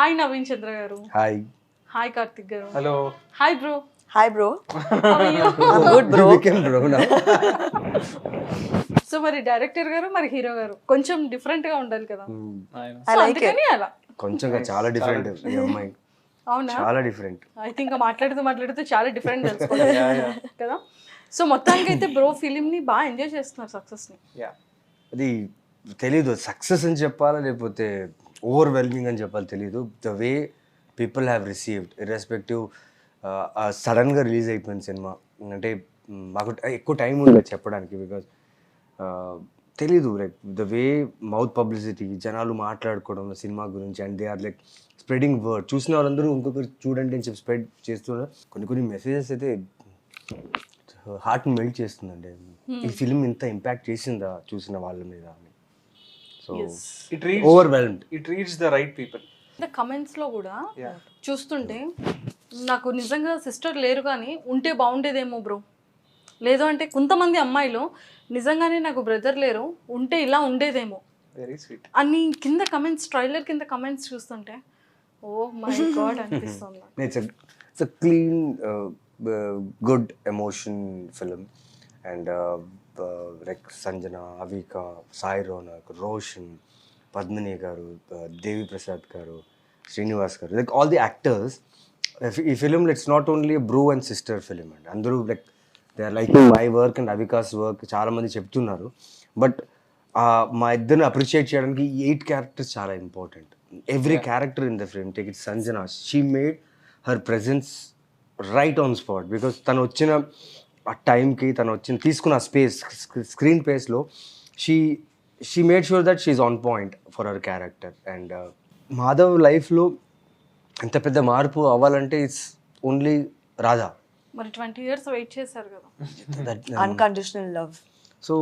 Hi Naveen Chandra గారు. Hi. Hi Karthik గారు. Hello. Hi bro. Hi, bro. How are you? I'm good, bro. You became bro now. So మరి director గారు మరి hero గారు కొంచెం డిఫరెంట్ గా ఉండాలి కదా. I సో like అందుకని అలా కొంచెం చాలా డిఫరెంట్ ఈ అమ్మాయి, అవునా? చాలా డిఫరెంట్. ఐ థింక్ మాట్లాడుతూ చాలా డిఫరెంట్ తెలుసుకోవాలి కదా. సో మొత్తానికి అయితే బ్రో ఫిలిం ని బాగా ఎంజాయ్ చేస్తున్నారు, సక్సెస్ ని. అది తెలీదు సక్సెస్ అని చెప్పాలా లేకపోతే ఓవర్వెల్మింగ్ అని చెప్పాలి తెలీదు. The way people have received irrespective. సడన్గా రిలీజ్ అయిపోయింది సినిమా అంటే మాకు ఎక్కువ టైం ఉండదు చెప్పడానికి, బికాజ్ తెలీదు like the way mouth publicity, జనాలు మాట్లాడుకోవడం సినిమా గురించి, and they are like spreading word. చూసిన వాళ్ళందరూ ఇంకొకరు చూడండి అని చెప్పి స్ప్రెడ్ చేస్తున్నారు. కొన్ని మెసేజెస్ అయితే హార్ట్ మెల్ట్ చేస్తుందండి. ఈ ఫిలిం ఇంత ఇంపాక్ట్ చేసిందా చూసిన వాళ్ళ మీద అని. So overwhelmed. It reach the right people. Comments లో కూడా చూస్తుంటే నాకు నిజంగా సిస్టర్ లేరు కానీ ఉంటే బాగుండేదేమో బ్రో, లేదు అంటే కొంతమంది అమ్మాయిలు నిజంగానే నాకు బ్రదర్ లేరు ఉంటే ఇలా ఉండేదేమో వెరీ స్వీట్ అని కింద కమెంట్స్, ట్రైలర్ కింద కమెంట్స్ చూస్తుంటే ఓ మై గాడ్ అనిపిస్తుంది. It's a clean, good emotion film, and like Sanjana, Avika, Sai Ronak, Roshan, Padmini garu, Devi Prasad garu, Srinivas garu, like all the actors. ఈ film it's not only bro and sister film అండి. అందరూ like they are like my work and Avika's work చాలా మంది చెప్తున్నారు. But మా ఇద్దరిని appreciate చేయడానికి 8 characters చాలా important. Every character in the film, take it Sanjana, she made her presence right on spot. Because తను వచ్చిన ఆ టైంకి, తను తీసుకున్న స్పేస్, స్క్రీన్ స్పేస్లో she made sure that she is on point for her character. And Madhav లైఫ్లో ఎంత పెద్ద మార్పు అవ్వాలంటే ఇట్స్ ఓన్లీ రాధా. మరి 20 years వెయిట్ చేశారు కదా. Unconditional love. సో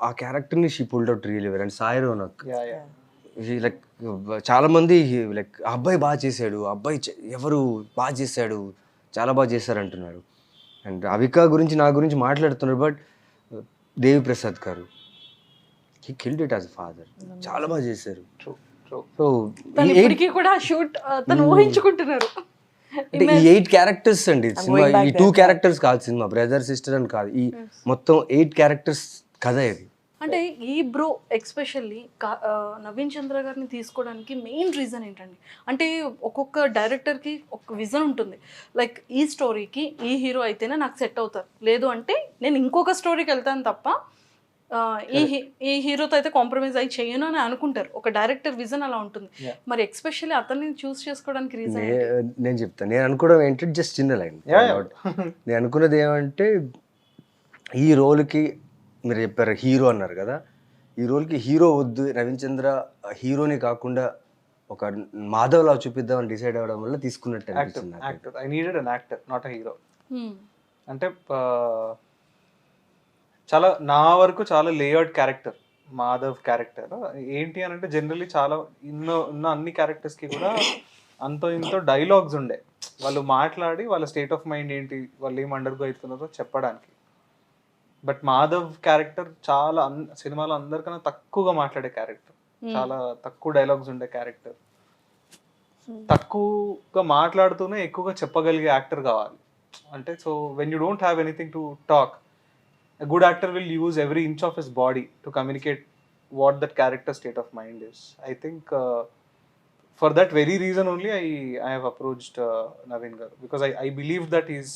ఆ క్యారెక్టర్ని she pulled out really well. And Sai Ronak like చాలా మంది లైక్ అబ్బాయి బాగా చేశాడు, అబ్బాయి ఎవరు బాగా చేశాడు, చాలా బాగా చేశారు అంటున్నారు. అండ్ అవికా గురించి నా గురించి మాట్లాడుతున్నారు. బట్ దేవి ప్రసాద్ గారు he killed it as a father, చాలా బాగా చేశారు. సో ఇప్పటికీ కూడా షూట్ తను ఊహించుకుంటున్నారు. అంటే ఈ 8 క్యారెక్టర్స్ అండి సినిమా. ఈ 2 క్యారెక్టర్స్ కాదు సినిమా, బ్రదర్ సిస్టర్ అని కాదు, ఈ మొత్తం 8 క్యారెక్టర్స్ కథ ఇది. అంటే ఈ బ్రో ఎక్స్పెషల్లీ నవీన్ చంద్ర గారిని తీసుకోవడానికి మెయిన్ రీజన్ ఏంటండి? అంటే ఒక్కొక్క డైరెక్టర్కి ఒక విజన్ ఉంటుంది, లైక్ ఈ స్టోరీకి ఈ హీరో అయితేనే నాకు సెట్ అవుతారు, లేదు అంటే నేను ఇంకొక స్టోరీకి వెళ్తాను తప్ప ఈ హీరోతో అయితే కాంప్రమైజ్ అయ్యి చేయను అని అనుకుంటారు. ఒక డైరెక్టర్ విజన్ అలా ఉంటుంది. మరి ఎక్స్పెషల్లీ అతన్ని చూస్ చేసుకోవడానికి రీజన్ నేను చెప్తాను. నేను అనుకోవడం ఏంటంటే జస్ట్ చిన్న లైన్. నేను అనుకున్నది ఏమంటే ఈ రోల్కి మీరు చెప్పారు హీరో అన్నారు కదా, ఈ రోల్కి హీరో వద్దు, రవీన్ చంద్ర హీరోని కాకుండా ఒక మాధవ్లా చూపిద్దామని డిసైడ్ అవ్వడం వల్ల తీసుకున్నట్టు అనిపించింది. Actor, I needed an actor, not a hero. అంటే చాలా నా వరకు చాలా లేఅవుట్ క్యారెక్టర్ మాధవ్ క్యారెక్టర్. ఏంటి అని అంటే జనరల్లీ చాలా ఉన్న అన్ని క్యారెక్టర్స్కి కూడా అంతో ఇంతో డైలాగ్స్ ఉండే, వాళ్ళు మాట్లాడి వాళ్ళ స్టేట్ ఆఫ్ మైండ్ ఏంటి, వాళ్ళు ఏం అండర్గో అవుతున్నారో చెప్పడానికి. బట్ మాధవ్ క్యారెక్టర్ చాలా సినిమాలో అందరికన్నా తక్కువగా మాట్లాడే క్యారెక్టర్, చాలా తక్కువ డైలాగ్స్ ఉండే క్యారెక్టర్. తక్కువగా మాట్లాడుతూనే ఎక్కువగా చెప్పగలిగే యాక్టర్ కావాలి. అంటే so when you don't have anything to talk, a good actor will use every inch of his body to communicate what that character state of mind is. I think for that very reason only I have approached Naveen garu, because I believe that he's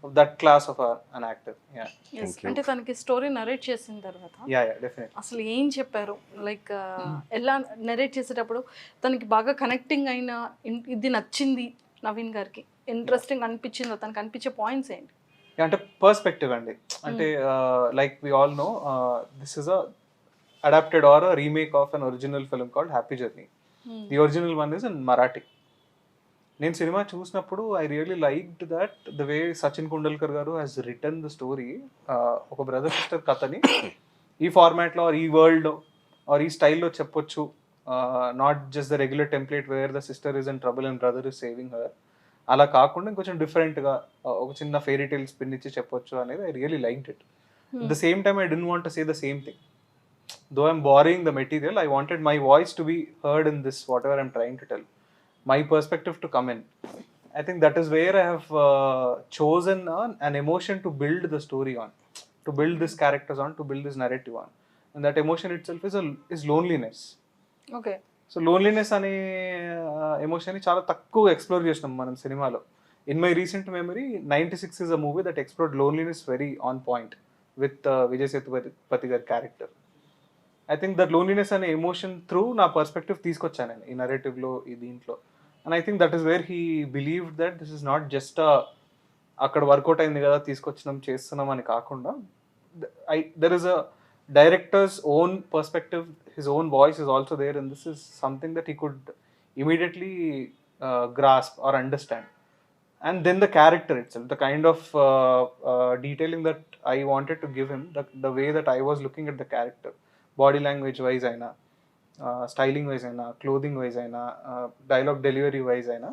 of that class of an actor. Yeah. Yes. అంటే తనకి story narrate చేసిన తర్వాత definitely అసలు ఏం చెప్పారు, like ఎలా narrate చేసేటప్పుడు తనకి బాగా కనెక్టింగ్ అయిన, ఇది నచ్చింది నవీన్ గారికి, ఇంట్రెస్టింగ్ అనిపించింది, తనకి అనిపించే పాయింట్స్ ఏంటి? అంటే పర్స్పెక్టివ్ అండి. అంటే like we all know this is a adapted or a remake of an original film called happy journey. The original one is in Marathi. నేను సినిమా చూసినప్పుడు I really liked that the way Sachin Kundalkar garu has written the story. ఒక brother sister కథని ఈ ఫార్మాట్లో are ఈ వరల్డ్లో are ఈ స్టైల్లో చెప్పొచ్చు, not just the regular template wear the sister is in trouble and brother is saving her. అలా కాకుండా ఇంకొంచెం డిఫరెంట్గా ఒక చిన్న ఫెయిరీ టేల్ స్పిన్ ఇచ్చి చెప్పొచ్చు అనేది I really liked it. At the same time I don't want to say the same thing. Though I'm borrowing the material, I wanted my voice to be heard in this, whatever I'm trying to tell. my perspective to come in. I think that is where I have chosen an emotion to build the story on, to build these characters on, to build this narrative on. And that emotion itself is loneliness. Okay. So loneliness అనే ఎమోషన్ని చాలా తక్కువ explore చేసినాం మనం సినిమాలో. In my recent memory 96 is a movie that explored loneliness very on point with Vijay Sethupathi గారి character. I think that loneliness అనే emotion through నా పర్స్పెక్టివ్ తీసుకొచ్చాను నేను ఈ నరేటివ్లో, ఈ దీంట్లో. And I think that is where he believed that this is not just అక్కడ వర్కౌట్ అయింది కదా తీసుకొచ్చినాం చేస్తున్నాం అని కాకుండా, there is a director's own perspective, his own voice is also there, and this is something that he could immediately grasp or understand. And then the character itself, the kind of detailing that I wanted to give him, the way that I was looking at the character, body language wise aina, styling wise aina, clothing wise aina, dialogue delivery wise aina,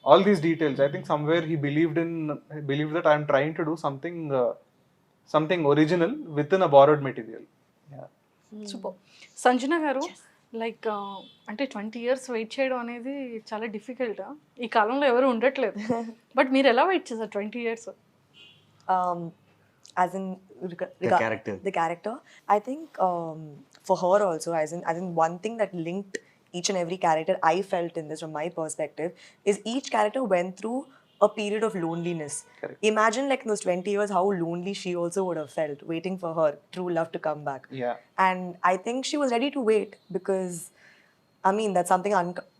all these details, I think somewhere he believed that I am trying to do something original within a borrowed material. Yeah. Super. Sanjana గారు, like అంటే 20 years wait చేయడం అనేది చాలా difficult. ఈ కాలంలో ఎవరు ఉండట్లేదు. But మీరు ఎలా వెయిట్ చేశారు 20 years? As in character. The character. I think for her also, as in one thing that linked each and every character I felt in this from my perspective is each character went through a period of loneliness. Correct. Imagine like in those 20 years how lonely she also would have felt waiting for her true love to come back. Yeah. And I think she was ready to wait because I mean that's something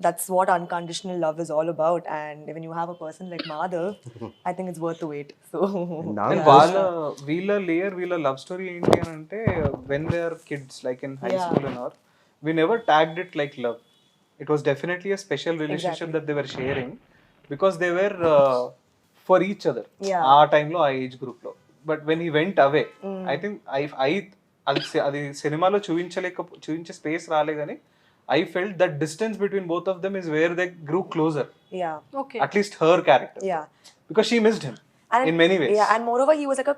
that's what unconditional love is all about, and when you have a person like Madhav I think it's worth the wait. So And వీళ్ళ love story ఏంటి అని అంటే, when they are kids like in high school and are, we never tagged it like love. It was definitely a special relationship that they were sharing because they were for each other. Yeah. ఆ టైంలో ఆ age group లో. But when he went away, I think అది సినిమాలో చూపించే space రాలే కానీ I felt that distance between both of them is where they grew closer. yeah. Okay. At least her character. Yeah. Because she missed him And in many ways. Yeah, and moreover, he was like a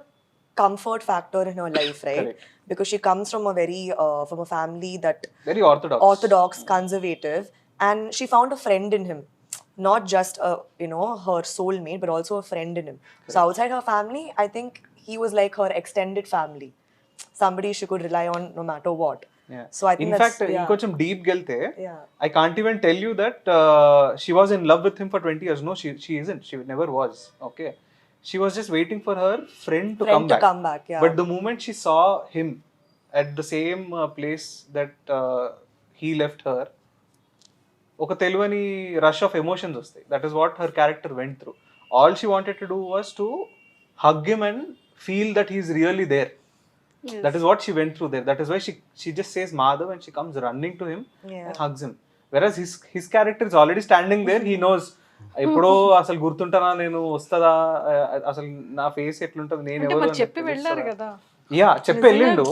comfort factor in her life, right? Correct. Because she comes from a very from a family that Very orthodox. conservative, and she found a friend in him, not just her soulmate, but also a friend in him. Correct. So outside her family, I think he was like her extended family, somebody she could rely on no matter what. Yeah. So I think in fact, yeah. inkoncham deep gelte, Yeah. I can't even tell you that she was in love with him for 20 years. No, she isn't. She never was. Okay. She was just waiting for her friend to come back. Yeah. But the moment she saw him at the same place that he left her, ఒక తెలియని rush of emotions వస్తాయి. That is what her character went through. All she wanted to do was to hug him and feel that he's really there. Yes. That is what she went through there. That is why she just says Madhav and she comes running to him Yeah. and hugs him. Whereas his character is already standing there. He knows ఎప్పుడో అసలు గుర్తుంటానా, నేను వస్తుందా, అసలు నా face ఎట్లుంటది, నేను అంటే ఎవరు మరి అని చెప్పి తెలుస్తుందా? వెళ్ళారు కదా. యా చెప్పి వెళ్ళిండు,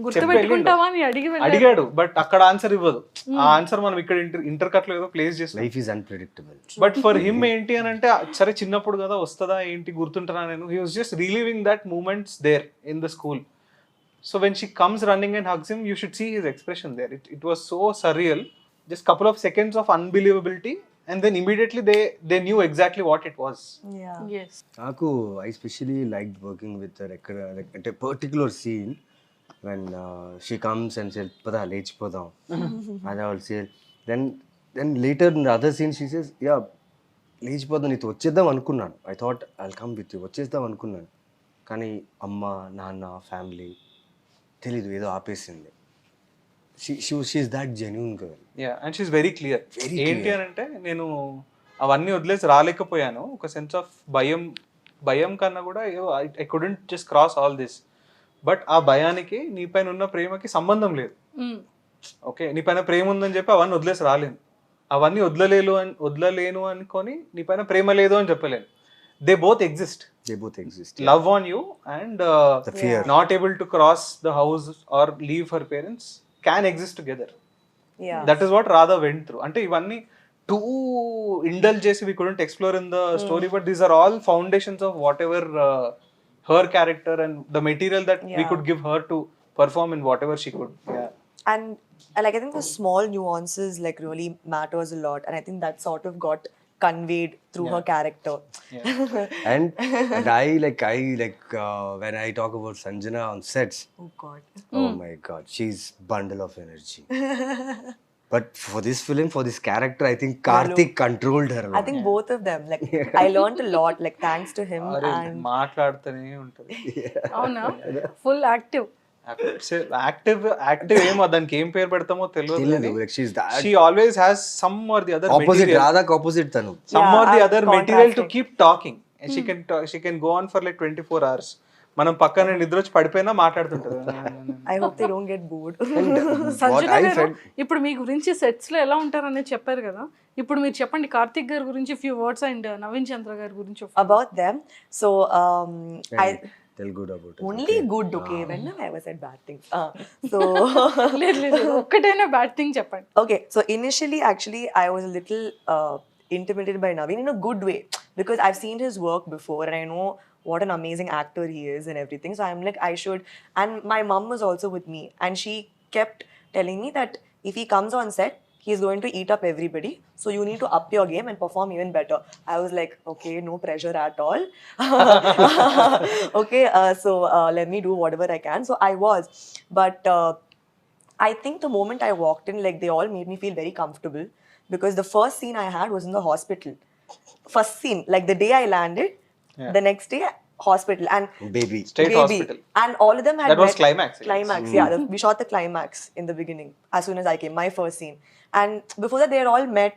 గుర్తుపెట్టుకుంటావా అని అడిగాడు. బట్ అక్కడ ఆన్సర్ ఇవ్వదు. ఆ ఆన్సర్ మనం ఇక్కడ ఇంటర్ కట్ లో ఏదో ప్లేస్ చేస్తాం. Life is unpredictable. But for him ఏంటి అని అంటే, సరే చిన్నప్పుడు కదా వస్తుందా ఏంటి గుర్తుంటానా నేను, he was just reliving that moments there in the school. So when she comes running and hugs him, you should see his expression there. It was so surreal. Just couple of seconds of unbelievability, and then immediately they knew exactly what it was. Yeah. Yes. నాకు I specially like working with ఎక్కడ అంటే particular scene when she comes and సెల్ పదా లేచిపోదాం అది all scene then later other scene she says yeah లేచిపోదాం, నీతో వచ్చేద్దాం అనుకున్నాను. I thought I come with you, వచ్చేద్దాం అనుకున్నాను. కానీ అమ్మ నాన్న ఫ్యామిలీ తెలీదు, ఏదో ఆపేసింది. She's that genuine girl. Yeah, and she's very clear. ఏంటి అని అంటే, నేను అవన్నీ వదిలేసి రాలేకపోయాను. ఒక సెన్స్ ఆఫ్ భయం కన్నా కూడా I couldn't just cross all this. But ఆ భయానికి నీ పైన ఉన్న ప్రేమకి సంబంధం లేదు. ఓకే, నీ పైన ప్రేమ ఉందని చెప్పి అవన్నీ వదిలేసి రాలేను. అవన్నీ వదలలేను అనుకొని నీ పైన ప్రేమ లేదు అని చెప్పలేను. They both exist. Love on you and the fear, not able to cross the house or leave her parents can exist together. Yeah. That is what Radha went through. Ante ivanni too indulge chesi we couldn't explore in the story, but these are all foundations of whatever her character and the material that we could give her to perform in whatever she could. Yeah. and like I think the small nuances like really matters a lot, and I think that sort of got conveyed through her character. And I like when I talk about Sanjana on sets, Oh God. oh my god, she's bundle of energy. But for this film, for this character, I think Karthik controlled her a lot. I think both of them. Like I learned a lot. Like thanks to him and మాట్లాడుతూనే ఉంటది. అవునా, full active. Active ఏమో దానికి ఏం పేరు పెడతామో తెలియదు. తెలియదు, like she's that She always has some or the other opposite, material. Radha's opposite tanu. Some or the Yeah, other material to contrasting. keep talking. And she can go on for like 24 hours. మనం పక్కన నిద్ర వచ్చి పడిపోయినా మాట్లాడుతుంటది. I hope they don't get bored. What Sanjana I గారు felt, ఇప్పుడు మీ గురించి sets లో ఎలా ఉంటారనేది చెప్పారు కదా, ఇప్పుడు మీరు చెప్పండి కార్తిక్ గారి గురించి ఫ్యూ వర్డ్స్ అండ్ నవీన్ చంద్ర గారి గురించి ఒక few. About them. So I tell good about it. only good. Okay, when have I ever said bad things? So లేదు లేదు, ఒక్కటైనా బ్యాడ్ థింగ్ చెప్పండి. okay. So initially, actually, I was a little intimidated by Naveen in a good way because I've seen his work before and I know what an amazing actor he is and everything. So I'm like, I should. And my mom was also with me, and she kept telling me that if he comes on set, he's going to eat up everybody. So you need to up your game and perform even better. I was like, okay, no pressure at all. Okay, so let me do whatever I can. So I was, but I think the moment I walked in, like they all made me feel very comfortable because the first scene I had was in the hospital. First scene, like the day I landed, the next day hospital and Baby. State baby. hospital. And all of them had That was met- climax, I guess. Climax, yeah. We shot the climax in the beginning as soon as I came, my first scene. And before that, they had all met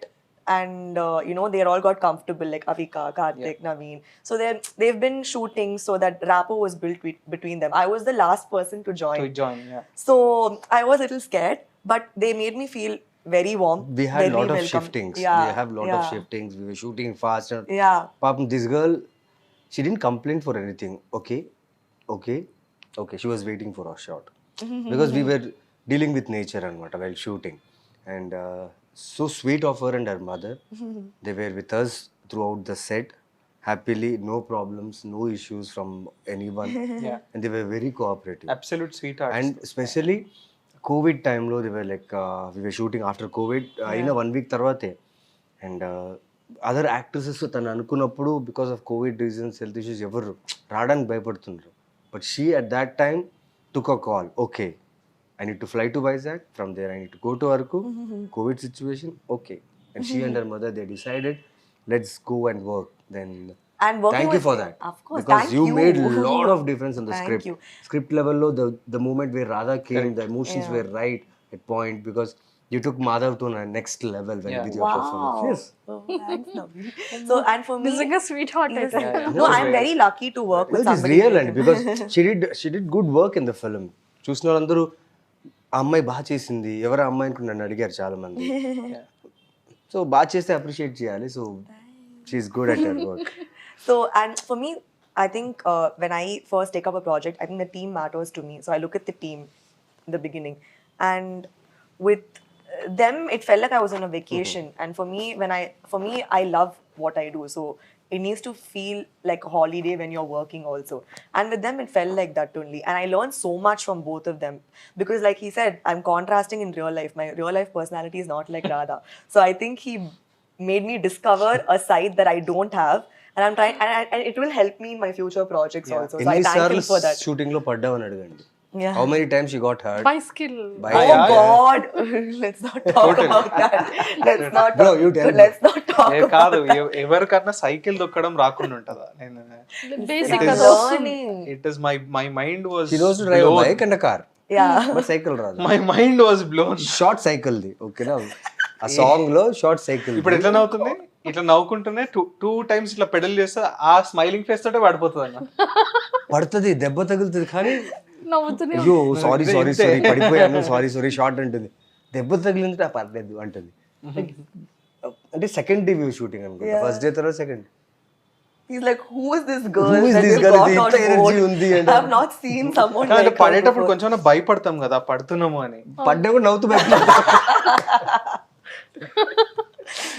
and you know they all got comfortable, like Avika, Karthik, Naveen. So they've been shooting, so that rapport was built between them. I was the last person to join, Yeah. so I was a little scared, but they made me feel very warm. We had very lot of welcome. shiftings. Yeah, We have lot of yeah. shiftings. We were shooting fast. And Yeah. Papam, this girl, she didn't complain for anything. Okay. She was waiting for our shot because we were dealing with nature and what while shooting, and so sweet of her and her mother. They were with us throughout the set, happily, no problems, no issues from anyone. Yeah. And they were very cooperative. Absolute sweethearts. And especially COVID time lo, they were like we were shooting after COVID in a 1 week tarvate, and other actresses తను అనుకున్నప్పుడు because of COVID reasons, health issues, ఎవరు రావడానికి భయపడుతున్నారు. But she at that time took a call. Okay, I need to fly to Vizag. From there I need to go to Arku. COVID situation. Okay. And she and her mother, they decided, let's go and work. Then And working thank you with for him, that. of course, Because thank you you. made a lot of difference in the Thank script. you. Script level lo, the moment where Radha came, the emotions were right at point because you took Madhav to a next level when with your performance. Yes. Oh, thanks, Naveen. So and for me, నిజంగా sweet heart అయితే. no, I'm very lucky to work No, with it is somebody. real like and him. because she did good work in the film. చూసిన వాళ్ళందరూ ఆ అమ్మాయి బాగా చేసింది, ఎవరు అమ్మాయి అనుకుని నన్ను అడిగారు చాలా మంది. సో బాగా చేస్తే అప్రిషియేట్ చేయాలి. So she's good at her work. So, and for me, I think when I first take up a project, I think the team matters to me. So I look at the team in the beginning, and with them, it felt like I was on a vacation. And for me, I love what I do. So it needs to feel like a holiday when you're working also. And with them, it felt like that only. And I learned so much from both of them because, like he said, I'm contrasting in real life. My real life personality is not like Radha. So I think he made me discover a side that I don't have. And I'm trying, and it will help me in my future projects also. So I thank him ఎన్నిసార్లు for that. Shooting లో పడ్డావని అడగండి. Yeah. How many times she got hurt? By skill. By Oh God! Let's not talk about that. Let's not. Bro, you tell me. Let's not talk about కాదు ఎవరికన్నా cycle దొక్కడం రాకుండా ఉంటుందా? Basic that. అది వస్తుంది. Learning. It is my mind was She knows to drive a bike and a car. Yeah. But cycle రాదు. My mind was blown. Short cycle the, ఓకేనా? ఆ song లో షార్ట్ సైకిల్. ఇప్పుడు ఎట్లా నవ్వుతుంది? ఇట్లా నవ్వుకుంటూనే టూ టైమ్స్ ఇట్లా పెడల్ చేస్తే ఆ స్మైలింగ్ ఫేస్ తోటే పడిపోతుంది అన్న. పడుతుంది, దెబ్బ తగులుతుంది, కానీ నవ్వుతూనే అయ్యో సారీ పడిపోయాను, సారీ షార్ట్ అంటుంది. దెబ్బ తగిలింది పర్లేదు అంటుంది. అంటే సెకండ్ డే వ్యూ షూటింగ్ అనుకుంటా, ఫస్ట్ డే తర్వాత second. He's like, who is this girl? Who is that this you girl? got This on energy board? undi and I have not seen someone అంటే like her పడేటప్పుడు before. కొంచెం భయపడతాం కదా పడుతున్నాము అని. పడ్డా కూడా నవ్వుతూ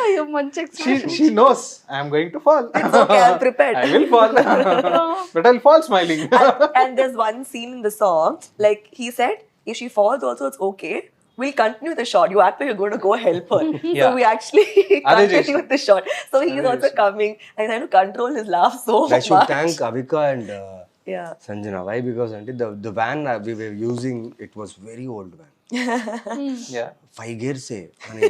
అయ్యో మంచి expression. She knows I am going to fall. It's okay, I'm prepared. I will fall. But I'll fall smiling. And there's one scene in the song, like he said, if she falls also, it's okay. We'll continue the shot. You act like you're going to go help her. So Yeah. we actually Adhe continue chesna. with the shot. So he's Adhe also chesna. coming and trying to control his laugh so I should much. thank Avika and Yeah. Sanjana. Why? Because the van we were using, it was very old van. Yeah. 5 gears అని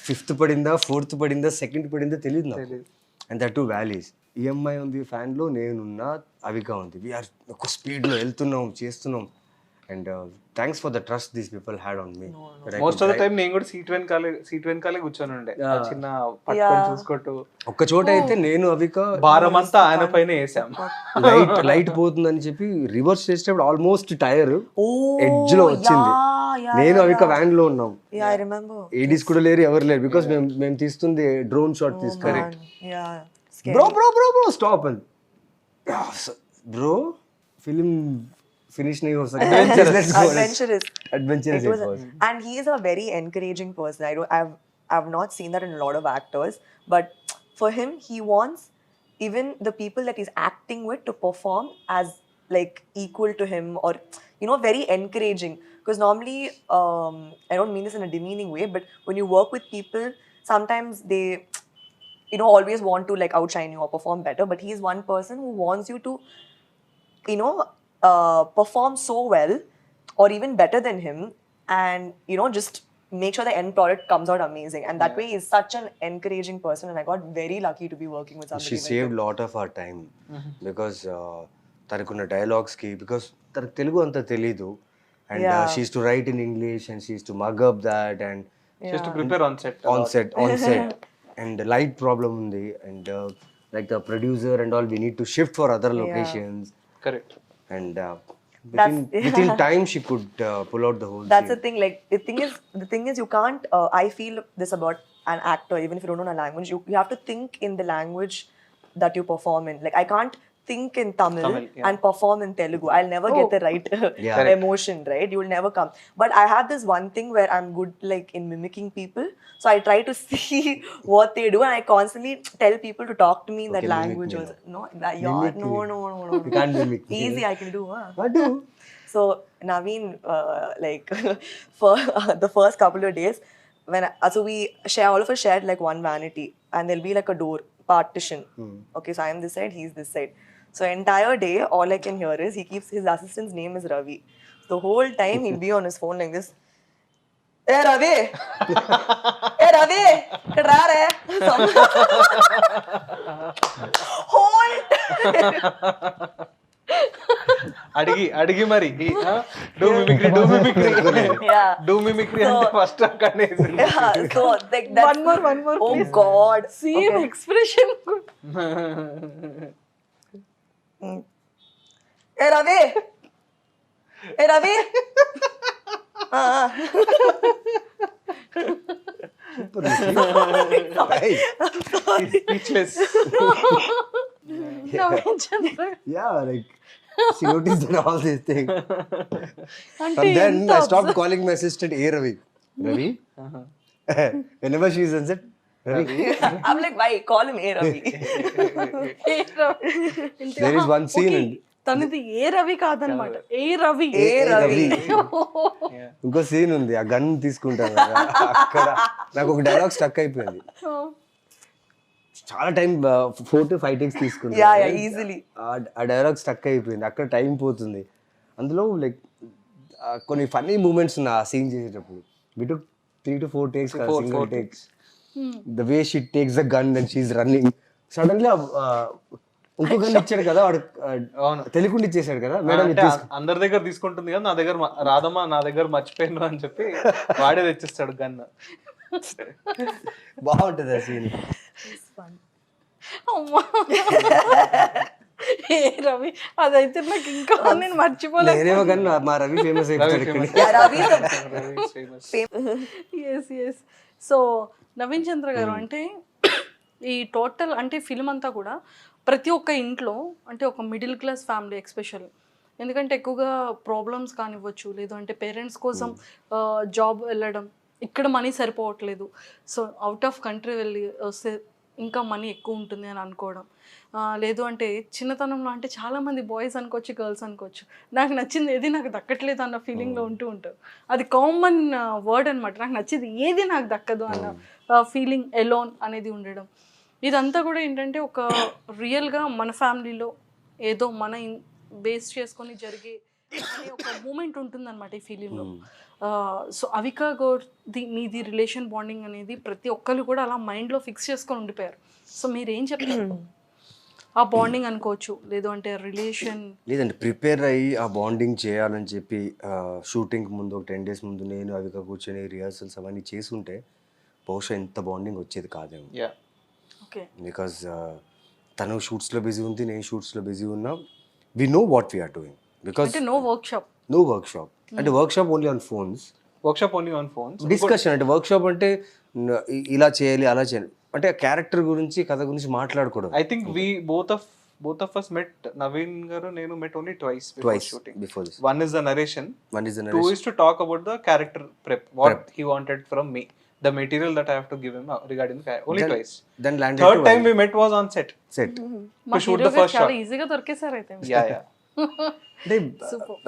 fifth పడిందా, fourth పడిందా, second పడిందా తెలియదు నాకు. తెలీదు. And that 2 valleys. EMI ఉంది ఫ్యాన్లో, నేనున్నా, అవిక ఉంది. వీఆర్ ఒక స్పీడ్లో వెళ్తున్నాం, చేస్తున్నాం. And thanks for the trust these people had on me. Most of the time నేను కూడా సీట్ వెనకాలే కూర్చొని ఉండే, ఆ చిన్న పట్టుకొని చూసుకుంటూ. ఒక్క చోట అయితే నేను అవిక భారం అంతా ఆయన పైన వేసాం. లైట్ పోతుందని చెప్పి రివర్స్ చేసేటప్పుడు ఆల్మోస్ట్ టైర్ Oh, ఎడ్జ్ లో వచ్చింది. yeah, నేను అవిక వ్యాన్ లో ఉన్నాం. Yeah, I remember. ఏడీస్ కూడా లేరు, ఎవరు లేరు. బికాస్ మేము తీస్తుంది డ్రోన్ షాట్ తీసుకొని. Man, yeah. Scary. Bro stop అని బ్రో ఫిలిం ఫినిష్ नहीं हो सकता. Let's go. Adventurous. Adventurous It was it was. and he is a very encouraging person. I've not seen that in a lot of actors, but for him, he wants even the people that he's acting with to perform as like equal to him, or very encouraging. Because normally, I don't mean this in a demeaning way, but when you work with people, sometimes they always want to like outshine you or perform better. But he's one person who wants you to perform so well or even better than him, and just make sure the end product comes out amazing. And that way he's such an encouraging person, and I got very lucky to be working with somebody She like saved him. lot of our time because తనకున్న dialogues కి, because తనకు తెలుగు అంత తెలీదు. And she to right in English and she to mug up that and Just to prepare on set. on set and light problem ఉంది. And like the producer and all, we need to shift for other locations. Correct. And within time she could pull out the whole That's scene. the thing. Like the thing is you can't. I feel this about an actor, even if you don't know a language, you have to think in the language that you perform in. Like I can't think in Tamil, yeah. and perform in Telugu. I'll never get the right Yeah. emotion, right? You will never come. But I have this one thing where I'm good like in mimicking people. So I try to see what they do, and I constantly tell people to talk to me in that Okay, mimic language. me Also. now. No, no, Mimic no, me. no. You can't mimic me. Easy, I can do. Huh? What do? So Naveen, like for the first couple of days, so we all of us shared like one vanity, and there'll be like a door partition. Okay, so I am this side, he's this side. So entire day, all I can hear is his assistant's name is Ravi. The whole time he'll be on his phone like this. Hey Ravi, hey Ravi, kid raa rahe? Whole time. అడిగి మరి do mimicry Yeah. Do mimicry అంటే first అక్కడనే Yeah, so like that's One more, oh please. God. Same expression. Hey Ravi! Hey Ravi! Hey. Speechless. Naveen Chandra Yeah, like she noticed that all these things. అంటే From then ఎంత I stopped calling my assistant A Ravi. Ravi? Whenever she is on set, Ravi. I'm like, why? Call him A Ravi. ఏ రవి. ఇంతే. There is one scene Okay, and తనది ఏ రవి కాదనమాట, ఏ Ravi. A Ravi. ఇంకో scene ఉంది, ఆ gun తీసుకుంటాను కదా, అక్కడ నాకు ఒక డైలాగ్ స్టక్ అయిపోయింది. చాలా టైం 4 to 5 takes తీసుకుంటాను. Yeah, easily. ఆ డైలాగ్ స్టక్ అయిపోయింది, అక్కడ టైం పోతుంది. అందులో లైక్ కొన్ని ఫన్నీ మూమెంట్స్ ఉన్నాయి ఆ సీన్ చేసేటప్పుడు. We took 3 to 4 takes, single takes. The way she takes the gun and she's running, suddenly ఇంకో గన్ ఇచ్చాడు కదా వాడు, అవును. తెలియకుండా ఇచ్చేసాడు కదా మేడం. అంటే అందరి దగ్గర తీసుకుంటుంది కదా, నా దగ్గర రాదమ్మా, నా దగ్గర మర్చిపోయాను అని చెప్పి వాడే తెచ్చిస్తాడు గన్. బాగుంటది ఆ సీన్. అమ్మా. ఏ రవి, అదైతే నాకు ఇంకా నేను మర్చిపోలేదు. నేనేమో కానీ మా రవి ఫేమస్ అయిపోతాడు ఇక్కడ. Yeah, Ravi is a famous. Yes. So Naveen Chandra garu, అంటే ఈ టోటల్ అంటే ఫిల్మ్ అంతా కూడా ప్రతి ఒక్క ఇంట్లో, అంటే ఒక మిడిల్ క్లాస్ ఫ్యామిలీ ఎక్స్పెషల్, ఎందుకంటే ఎక్కువగా ప్రాబ్లమ్స్ కానివ్వచ్చు, లేదు అంటే పేరెంట్స్ కోసం జాబ్ వెళ్ళడం, ఇక్కడ మనీ సరిపోవట్లేదు, సో అవుట్ ఆఫ్ కంట్రీ వెళ్ళి వస్తే ఇంకా మనీ ఎక్కువ ఉంటుంది అని అనుకోవడం, లేదు అంటే చిన్నతనంలో అంటే చాలామంది బాయ్స్ అనుకోవచ్చు, గర్ల్స్ అనుకోవచ్చు, నాకు నచ్చింది ఏది నాకు దక్కట్లేదు అన్న ఫీలింగ్లో ఉంటూ ఉంటారు. అది కామన్ వర్డ్ అనమాట. నాకు నచ్చింది ఏది నాకు దక్కదు అన్న ఫీలింగ్, ఎలోన్ అనేది ఉండడం. ఇదంతా కూడా ఏంటంటే ఒక రియల్గా మన ఫ్యామిలీలో ఏదో మన బేస్ చేసుకొని జరిగే అనే ఒక మూమెంట్ ఉంటుందన్నమాట ఈ ఫిలింలో. సో అవిక గౌర్ది మీది రిలేషన్ బాండింగ్ అనేది ప్రతి ఒక్కరు కూడా అలా మైండ్లో ఫిక్స్ చేసుకొని ఉండిపోయారు. సో మీరు ఏం చెప్తారు? ఆ బాండింగ్ అనుకోవచ్చు, లేదు అంటే రిలేషన్. లేదండి, ప్రిపేర్ అయ్యి ఆ బాండింగ్ చేయాలని చెప్పి షూటింగ్ ముందు ఒక 10 days ముందు నేను అవిక కూర్చొని రిహార్సల్స్ అవన్నీ చేసుంటే బహుశా ఎంత బాండింగ్ వచ్చేది కాదేమో. Yeah okay. బికాజ్ తను షూట్స్లో బిజీ ఉంది, నేను షూట్స్లో బిజీ ఉన్నా. We know what we're doing because అంటే no work shop. No work shop. అంటే work shop only on phones, workshop only on phones. Discussion. అంటే వర్క్ షాప్ అంటే ఇలా చేయాలి అలా చేయాలి అంటే క్యారెక్టర్ గురించి కథ గురించి మాట్లాడుకోవడం. I think we both of us met, Naveen garu nenu met only twice before shooting. Before this. One is the narration, One is the two is to talk about the character prep, what he wanted from me, the material that I have to give him regarding the only twice. Then landed Third time we met was on set set. మా shoot hero the first చాలా shot. ఈజీగా దొరికేసారు అయితే. Yeah. అంటే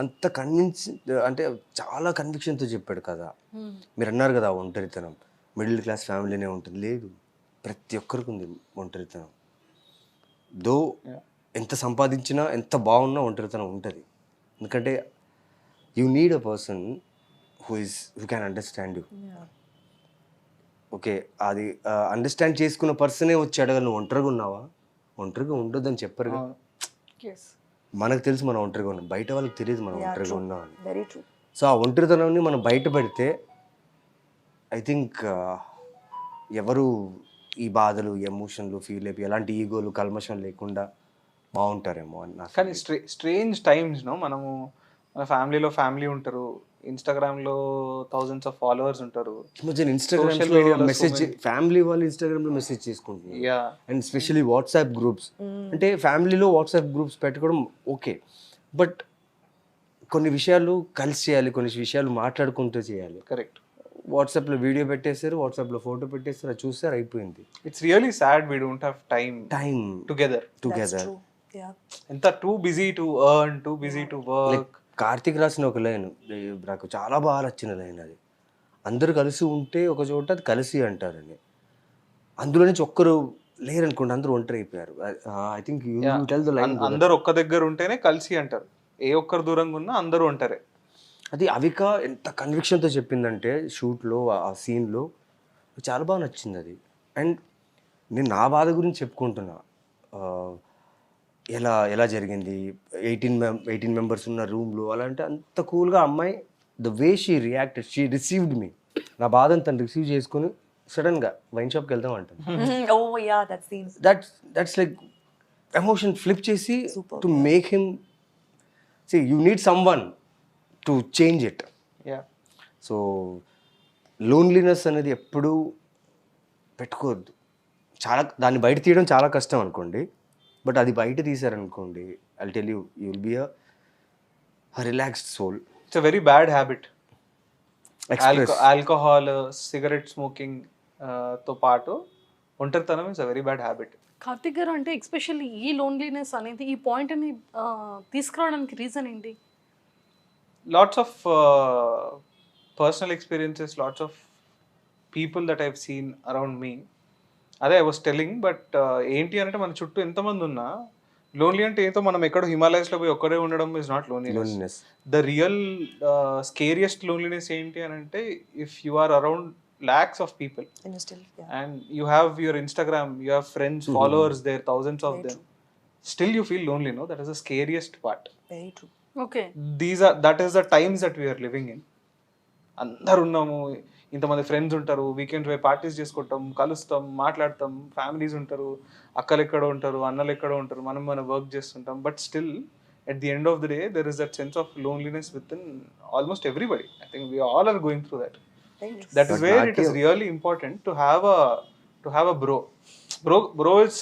అంత convince, అంటే చాలా కన్విక్షన్తో చెప్పాడు కదా. మీరు అన్నారు కదా ఒంటరితనం మిడిల్ క్లాస్ ఫ్యామిలీనే ఉంటుంది. లేదు, ప్రతి ఒక్కరికి ఉంది ఒంటరితనం. దో ఎంత సంపాదించినా ఎంత బాగున్నా ఒంటరితనం ఉంటుంది. ఎందుకంటే you need a person who can understand you. Okay, అది అండర్స్టాండ్ చేసుకున్న పర్సనే వచ్చి అడగలు నువ్వు ఒంటరిగా ఉన్నావా, ఒంటరిగా ఉండొద్దని చెప్పరు కదా. మనకు తెలుసు మనం ఒంటరిగా ఉన్నాం, బయట వాళ్ళకి తెలియదు మనం ఒంటరిగా ఉన్నాం అని. Very true. సో ఆ ఒంటరితనాన్ని మనం బయట పెడితే ఐ థింక్ ఎవరు ఈ బాధలు, ఎమోషన్లు ఫీల్ అయిపోయి ఎలాంటి ఈగోలు కల్మషం లేకుండా బాగుంటారేమో అని నాకు. కానీ స్ట్రేంజ్ టైమ్స్ నో, మనము మన ఫ్యామిలీలో ఫ్యామిలీ ఉంటారు, ఇన్స్టాగ్రామ్లో థౌజండ్స్ ఆఫ్ ఫాలోవర్స్ ఉంటారు. ఇన్స్టాగ్రామ్ మెసేజ్, ఫ్యామిలీ వాళ్ళు ఇన్స్టాగ్రామ్లో మెసేజ్ చేసుకుంటున్నారు. Yeah and specially WhatsApp groups. అంటే ఫ్యామిలీలో వాట్సాప్ గ్రూప్స్ పెట్టుకోవడం ఓకే, బట్ కొన్ని విషయాలు కలిసి చేయాలి, కొన్ని విషయాలు మాట్లాడుకుంటూ చేయాలి. కరెక్ట్. వాట్సాప్లో వీడియో పెట్టేస్తారు, వాట్సాప్లో ఫోటో పెట్టేస్తారు, అది చూస్తారు, అయిపోయింది. It's really sad we don't have time together. True. Yeah. ఎంత too busy to earn, too busy to work. Karthik రాసిన ఒక లైన్ నాకు చాలా బాగా నచ్చిన లైన్. అది అందరూ కలిసి ఉంటే ఒక చోట అది కలిసి అంటారని. అందులో నుంచి ఒక్కరు లేరనుకోండి, అందరూ ఒంటరి అయిపోయారు. I think tell the line. అందరు ఒక్క దగ్గర ఉంటేనే కలిసి అంటారు, ఏ ఒక్కరు దూరంగా ఉన్నా అందరూ ఉంటారే. అది అవిక ఎంత కన్విక్షన్తో చెప్పిందంటే షూట్లో ఆ సీన్లో చాలా బాగా నచ్చింది అది. అండ్ నేను నా బాధ గురించి చెప్పుకుంటున్నా, ఎలా ఎలా జరిగింది, 18 members ఉన్న రూమ్లో. అలా అంటే అంత కూల్గా అమ్మాయి, the way she reacted, she received మీ. నా బాధను తను రిసీవ్ చేసుకుని సడన్గా వైన్ షాప్కి వెళ్దాం అంటాను. Oh yeah, that scene. That's like emotion flip చేసి to make him see you need someone to change it. Yeah. So loneliness అనేది ఎప్పుడూ పెట్టుకోవద్దు. చాలా దాన్ని బయట తీయడం చాలా కష్టం అనుకోండి, బట్ అది బయట తీసారనుకోండి, I'll tell you, you will be a relaxed soul. It's a very bad habit. Alcohol, cigarette smoking తో పాటు ఒంటరితనం is a very bad habit. Karthik garu అంటే ఎక్స్పెషల్లీ ఈ లోన్లీనెస్ అనేది, ఈ పాయింట్ని తీసుకురావడానికి రీజన్ ఏంటి? Lots of personal experiences, lots of people that I've seen around me. అదే ఐ వాస్ టెల్లింగ్. బట్ ఏంటి అంటే మన చుట్టూ ఎంతమంది ఉన్నా లోన్లీ అంటే ఏదో మనం ఎక్కడో హిమాలయస్లో పోయి ఒక్కడే ఉండడం is not loneliness. The real scariest loneliness ఏంటి అని అంటే if you are around lakhs of people And you still, yeah. and you have your Instagram, you have friends, followers there, thousands of them, still you feel lonely, no? That is the scariest part. Very true. Okay. That is the times that we are living in. అందరు ఉన్నాము, ఇంతమంది friends ఉంటారు, weekends పోయి parties చేసుకుంటాం, కలుస్తాం, మాట్లాడతాం, families ఉంటారు, అక్కలు ఎక్కడో ఉంటారు, అన్నలు ఎక్కడో ఉంటారు, మనం వర్క్ చేస్తుంటాం. But still at the end of the day there is that sense of loneliness within almost everybody. I think we all are going through that. That is where it is really important to have a bro is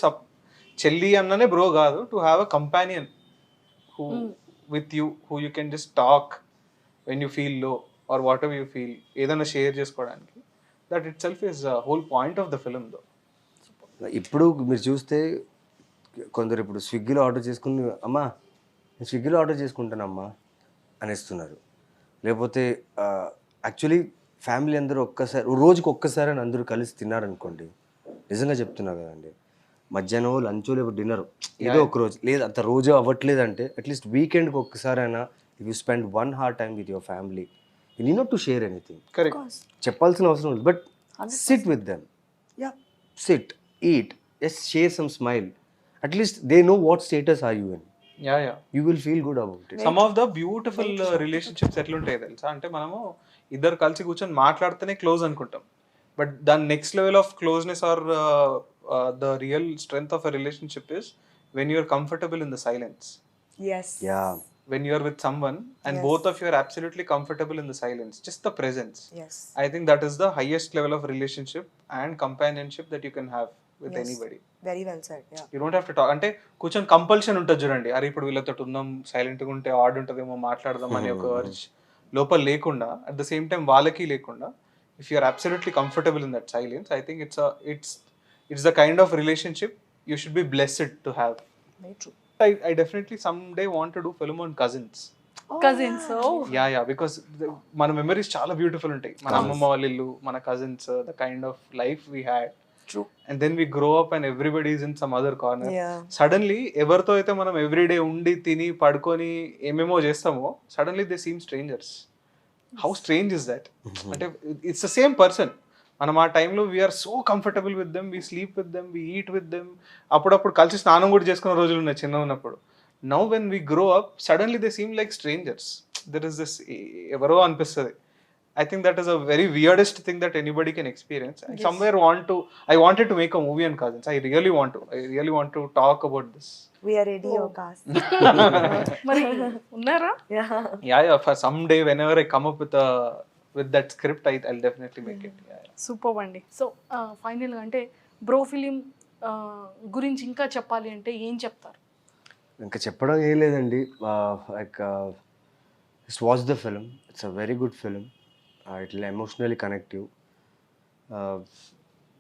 chelli annane bro gaadu, to have a companion who with you, who you can just talk when you feel low or whatever you feel, ఏదైనా share చేసుకోవడానికి. That itself is a whole point of the film though. ఇప్పుడు మీరు చూస్తే కొందరు ఇప్పుడు స్విగ్గీలో order చేసుకుని అమ్మా నేను స్విగ్గీలో ఆర్డర్ చేసుకుంటానమ్మా అనేస్తున్నారు. లేకపోతే యాక్చువల్లీ ఫ్యామిలీ అందరూ ఒక్కసారి రోజుకి ఒక్కసారి అని అందరూ కలిసి తిన్నారనుకోండి, నిజంగా చెప్తున్నా కదండి, మధ్యాహ్నం లంచ్ లేకపోతే డిన్నర్ ఏదో ఒక రోజు, లేదు అంత రోజు అవ్వట్లేదు అంటే అట్లీస్ట్ వీకెండ్కి ఒక్కసారైనా if you spend 1 hour time with your family, you need not to share anything. Correct. చెప్పాల్సిన అవసరం లేదు, but SIT with them, Yeah. sit, eat, just share some smile. At least they know what status are you in. Yeah. You will feel good about it. Some of the beautiful relationships ఎట్లుంటాయి తెలుసా, అంటే మనము ఇద్దరు కలిసి కూర్చొని మాట్లాడితేనే close అనుకుంటాం, but దాని next level of closeness are the real strength of a relationship is when you're comfortable in the silence. Yes. Yeah. When you are with someone and Yes. both of you are absolutely comfortable in the silence, just the presence. Yes. I think that is the highest level of relationship and companionship that you can have with Yes. anybody. Very well said. Yeah. You don't have to talk. అంటే కూర్చొని compulsion ఉంటుంది చూడండి, అరే ఇప్పుడు వీళ్ళతో ఉందాం, సైలెంట్గా ఉంటే ఆడ్ ఉంటుందేమో, మాట్లాడదాం అనే ఒక urge లోపల లేకుండా, అట్ ద సేమ్ టైం వాళ్ళకి లేకుండా, if you are absolutely comfortable in that silence, I think it's the kind of relationship you should be blessed to have. Very true. I definitely someday want to do film on cousins. Cousins yeah because మన memories చాలా beautiful ఉంటాయి, మన అమ్మమ్మ వాళ్ళ ఇల్లు, మన cousins, the kind of life we had. True. And then we grow up and everybody is in some other corner. Yeah. Suddenly ఎవరితో అయితే మనం ఎవ్రీడే ఉండి తిని పడుకొని ఏమేమో చేస్తామో, suddenly they seem strangers. How strange is that? అంటే it's the same person. మనం ఆ టైంలో we're so comfortable with them, we sleep with them, we eat with them, అప్పుడప్పుడు కలిసి స్నానం కూడా చేసుకున్న రోజులు ఉన్నాయి చిన్న ఉన్నప్పుడు. Now when we grow up suddenly they seem like strangers. There is this ఎవరో అనిపిస్తుంది. I think that is a very weirdest thing that anybody can experience. I somewhere wanted to make a movie on cousins. I really want to talk about this. We are ready, your cast. మరి ఉన్నారా? Yeah. Yeah, for someday whenever I come up with that script, I'll definitely make it. Yeah. Super అండి. So ఫైనల్గా అంటే bro film గురించి ఇంకా చెప్పాలి అంటే ఏం చెప్తారు? ఇంకా చెప్పడం ఏం లేదండి, like just watch the film, it's a very good film. It will emotionally connect you.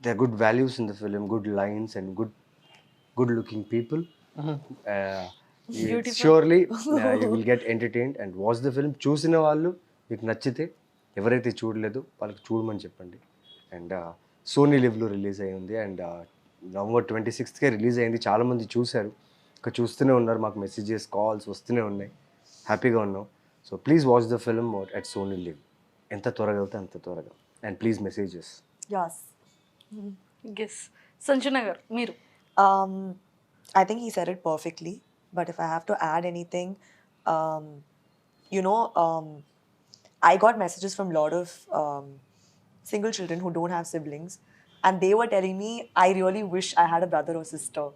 There are good values in the film, good lines and good looking people. Surely you will get entertained and watch the film. చూసిన వాళ్ళు మీకు నచ్చితే, ఎవరైతే చూడలేదో వాళ్ళకి చూడమని చెప్పండి. And Sony లివ్లో release అయ్యింది and November 26th release అయింది. చాలామంది చూశారు, ఇంకా చూస్తూనే ఉన్నారు, మాకు మెసేజెస్ కాల్స్ వస్తూనే ఉన్నాయి, హ్యాపీగా ఉన్నాం. So please watch the film at Sony Liv, ఎంత త్వరగా అవుతే అంత త్వరగా. And please messages. Yes. Guess Sanjana garu మీరు. I think he said it perfectly. But if I have to add anything, you know, I got messages from a lot of single children who don't have siblings, and they were telling me, I really wish I had a brother or sister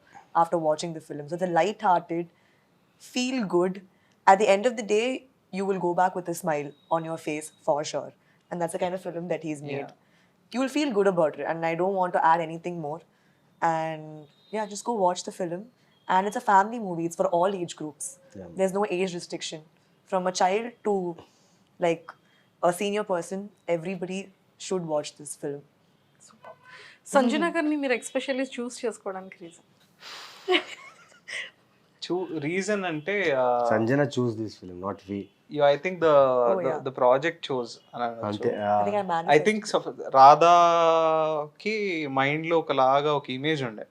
after watching the film. So the light-hearted, feel good. At the end of the day, you will go back with a smile on your face for sure. And that's the kind of film that he's made. Yeah. You will feel good about it. And I don't want to add anything more. And yeah, just go watch the film. And it's a family movie. It's for all age groups. Yeah. There's no age restriction. From a child to like a senior person, everybody should watch this film. Super. Sanjana గారిని మీరు especially choose చేసుకోవడానికి reason? Reason అంటే Sanjana choose this film, not we. I think yeah. the project chose. అంతే. I think I managed. I think రాధాకి మైండ్లో ఒకలాగా ఒక image ఉండే.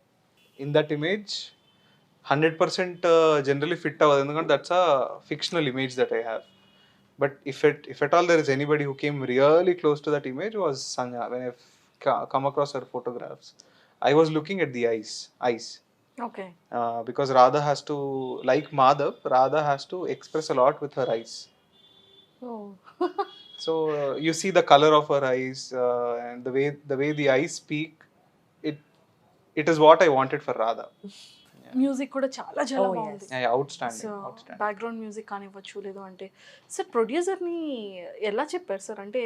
In that image 100% generally fit అవ్వదు, ఎందుకంటే that's a fictional image that I have. But if at all there is anybody who came really close to that image was Sanjana. When I come across her photographs, I was looking at the eyes. Okay. Because Radha has to, like Madhav, Radha has to express a lot with her eyes. So you see the color of her eyes and the way the eyes speak. It is what I wanted for Radha. Music కూడా చాలా చాలా Oh, బాగుంది. Yeah, outstanding. Background music కానివ్వచ్చు, లేదు అంటే sir ప్రొడ్యూసర్ని ఎలా చెప్పారు sir? అంటే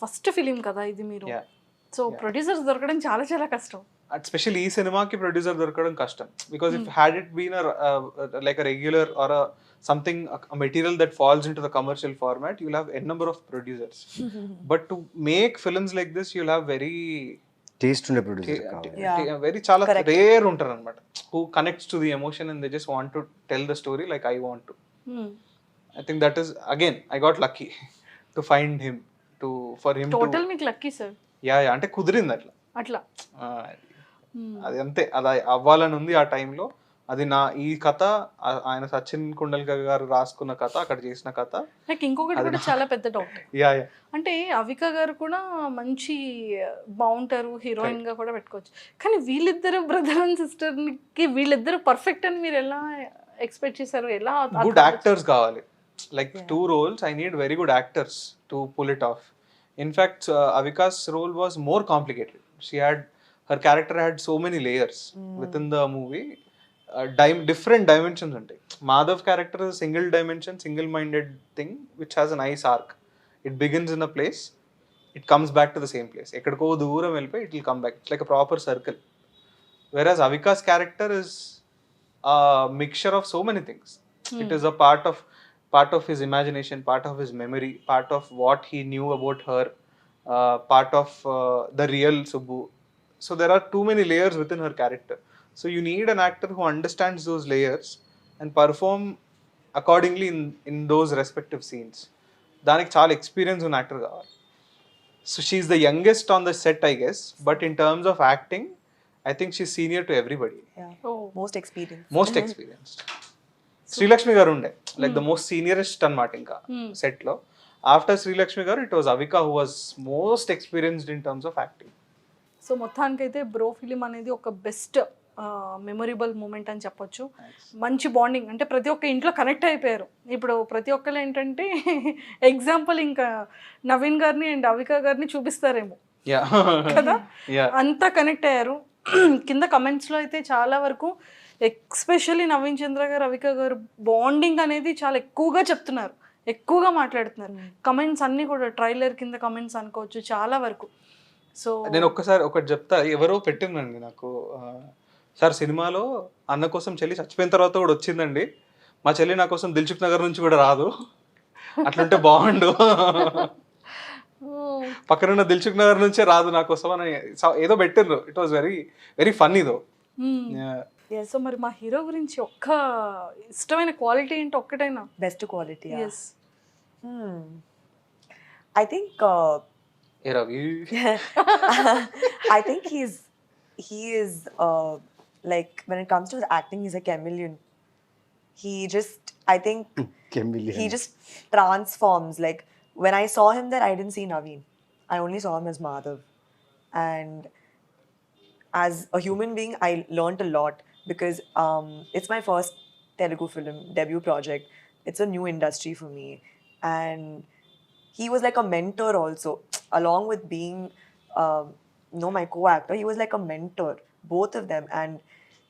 first film కదా ఇది మీరు, Yeah. సో ప్రొడ్యూసర్స్ దొరకడం చాలా చాలా కష్టం. Especially ఈ సినిమాకి ప్రొడ్యూసర్ దొరకడం కష్టం, because if had it been like a regular or something, a material that falls into the commercial format, you'll have a number of producers. But to make films like this, you'll have very taste ఉండే producer కావాలి. Yeah. Very చాలా Correct. Rare ఉంటారు అనమాట, who connects to the emotion and they just want to tell the story like I want to. I think that is, again, I got lucky to find him, for him total to, మీకు lucky sir yeah, అంటే కుదిరింది అట్లా. అట్లా. అది అంతే, అది అవ్వాలని ఉంది ఆ టైంలో. అది ఈ కథ ఆయన సచిన్ కుండల్కర్ గారు రాసుకున్న కథ, అక్కడ చేసిన కథ. నాకు ఇంకొకటి కూడా చాలా పెద్ద డౌట్. యా అంటే అవిక గారు కూడా మంచి బాగుంటారు, హీరోయిన్ గా కూడా పెట్టుకోవచ్చు. కానీ వీళ్ళిద్దరు బ్రదర్ అండ్ సిస్టర్ కి వీళ్ళిద్దరు పర్ఫెక్ట్ అని మీరు ఎలా ఎక్స్పెక్ట్ చేశారు? ఎలా? గుడ్ యాక్టర్స్ కావాలి. Like 2 roles, I need very good actors to pull it off. In fact, Avika's role was more complicated. Her character had so many layers within the movie. Different dimensions ఉంటాయి. Madhav's character is a single dimension, single-minded thing which has a nice arc. It begins in a place, it comes back to the same place. ఎక్కడికో దూరం వెళ్ళిపోయి it will come back. It's like a proper circle. Whereas Avika's character is a mixture of so many things. It is a part of his imagination, part of his memory, part of what he knew about her, part of the real Subbu. So there are too many layers within her character. So you need an actor who understands those layers and perform accordingly in those respective scenes. దానికి చాలా experience ఉన్న actor కావాలి. So she's the youngest on the set, I guess, but in terms of acting, I think she's senior to everybody. Yeah. Oh. Most experienced. Most experienced. Srilakshmi గారు ఉండే like the most సీనియరెస్ట్ అనమాట ఇంకా set లో. After Srilakshmi గారు it was Avika who was most experienced in terms of acting. So మొత్తానికైతే bro film అనేది ఒక best memorable moment అని చెప్పొచ్చు. మంచి బాండింగ్, అంటే ప్రతి ఒక్క ఇంట్లో కనెక్ట్ అయిపోయారు. ఇప్పుడు ప్రతి ఒక్కరు ఏంటంటే ఎగ్జాంపుల్ ఇంకా నవీన్ గారిని అండ్ అవిక గారిని చూపిస్తారేమో కదా, అంతా కనెక్ట్ అయ్యారు. కింద కమెంట్స్లో అయితే చాలా వరకు ఎక్స్పెషల్లీ నవీన్ చంద్ర గారు అవిక గారు బాండింగ్ అనేది చాలా ఎక్కువగా చెప్తున్నారు, ఎక్కువగా మాట్లాడుతున్నారు. కమెంట్స్ అన్నీ కూడా ట్రైలర్ కింద కమెంట్స్ అనుకోవచ్చు చాలా వరకు. సో నేను ఒకటి చెప్తా, ఎవరో పెట్టిందండి నాకు, సార్ సినిమాలో అన్న కోసం చెల్లి చచ్చిపోయిన తర్వాత కూడా వచ్చిందండి, మా చెల్లి నా కోసం దిల్సుఖ్ నగర్ నుంచి కూడా రాదు, అట్లుంటే బాగుండు, పక్కనున్న దిల్సుఖ్ నగర్ నుంచే రాదు నా కోసం అని ఏదో పెట్టిండ్రు. It was very very funny though. So మరి మా హీరో గురించి ఒక్క ఇష్టమైన క్వాలిటీ ఏంటి ఒక్కటైనా? Best quality. Yeah. Yes. I think A Ravi I think he is like when it comes to his acting, he's a chameleon. He just, I think he just transforms. Like when I saw him there, I didn't see Naveen. I only saw him as Madhav. And as a human being, I learned a lot because it's my first Telugu film debut project. It's a new industry for me. And he was like a mentor also, along with being my co-actor. He was like a mentor, both of them. And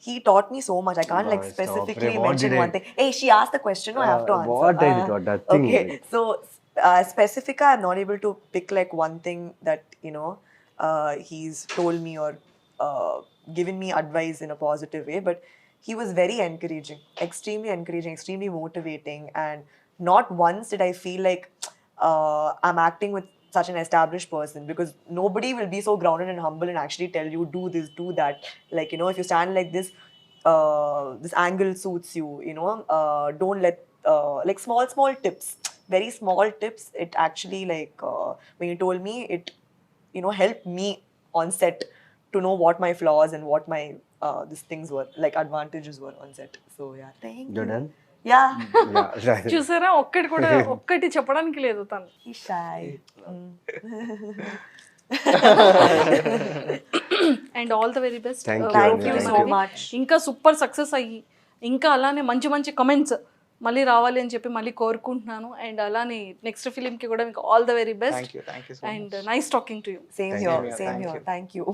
he taught me so much. I can't like Stop, specifically Ray, what mention did one thing. Hey, she asked the question, no, I have to answer. What I did, what that thing Okay, is. so specifica, I'm not able to pick like one thing that, he's told me or given me advice in a positive way, but he was very encouraging, extremely motivating, and not once did I feel like I'm acting with such an established person, because nobody will be so grounded and humble and actually tell you do this, do that. Like, if you stand like this, this angle suits you, don't let like small tips, very small tips. It actually like when you told me it, helped me on set to know what my flaws and what my these things were, like advantages were on set. So yeah, thank you. You're done? Yeah. Yeah, right. చూసారా, ఒక్కటి చెప్పడానికి లేదు తను. He's shy. And all the very best. Thank you, Thank you Thank so you. much. ఇంకా super success అయ్యి ఇంకా అలానే మంచి మంచి కమెంట్స్ మళ్ళీ రావాలి అని చెప్పి మళ్ళీ కోరుకుంటున్నాను. అండ్ అలానే నెక్స్ట్ ఫిలింకి కూడా మీకు all the very best. Thank you so much. And nice talking to you. Same Thank here. you. Same Thank here. you. Thank you.